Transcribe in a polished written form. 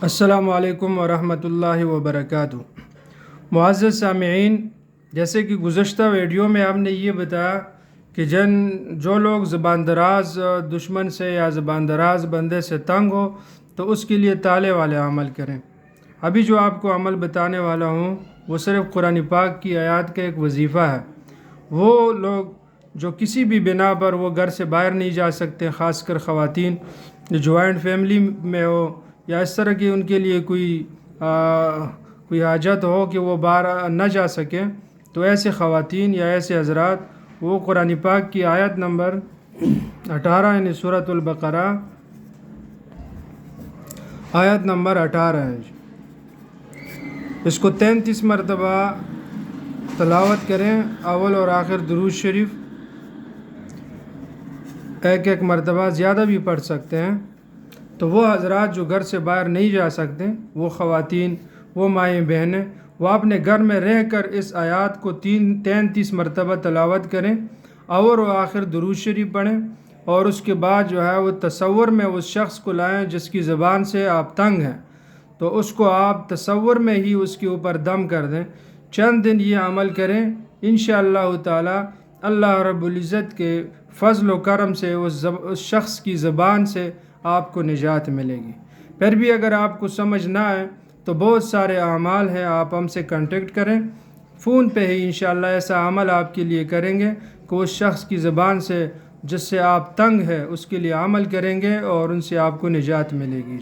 السلام علیکم ورحمۃ اللہ وبرکاتہ۔ معزز سامعین، جیسے کہ گزشتہ ویڈیو میں آپ نے یہ بتایا کہ جو لوگ زبان دراز دشمن سے یا زبان دراز بندے سے تنگ ہو تو اس کے لیے تالے والے عمل کریں۔ ابھی جو آپ کو عمل بتانے والا ہوں وہ صرف قرآن پاک کی آیات کا ایک وظیفہ ہے۔ وہ لوگ جو کسی بھی بنا پر وہ گھر سے باہر نہیں جا سکتے، خاص کر خواتین جو جوائنٹ فیملی میں ہو یا اس طرح کی ان کے لیے کوئی حاجت ہو کہ وہ باہر نہ جا سکیں، تو ایسے خواتین یا ایسے حضرات وہ قرآن پاک کی آیت نمبر 18 یعنی سورۃ البقرہ آیت نمبر 18 ہے، اس کو 33 مرتبہ تلاوت کریں۔ اول اور آخر درود شریف ایک مرتبہ، زیادہ بھی پڑھ سکتے ہیں۔ تو وہ حضرات جو گھر سے باہر نہیں جا سکتے، وہ خواتین، وہ مائیں بہنیں، وہ اپنے گھر میں رہ کر اس آیات کو 33 مرتبہ تلاوت کریں، اول و آخر درود شریف پڑھیں، اور اس کے بعد جو ہے وہ تصور میں اس شخص کو لائیں جس کی زبان سے آپ تنگ ہیں، تو اس کو آپ تصور میں ہی اس کے اوپر دم کر دیں۔ چند دن یہ عمل کریں، انشاءاللہ تعالی اللہ رب العزت کے فضل و کرم سے اس شخص کی زبان سے آپ کو نجات ملے گی۔ پھر بھی اگر آپ کو سمجھ نہ آئے تو بہت سارے اعمال ہیں، آپ ہم سے کانٹیکٹ کریں، فون پہ ہی انشاءاللہ ایسا عمل آپ کے لیے کریں گے کہ اس شخص کی زبان سے جس سے آپ تنگ ہے اس کے لیے عمل کریں گے اور ان سے آپ کو نجات ملے گی۔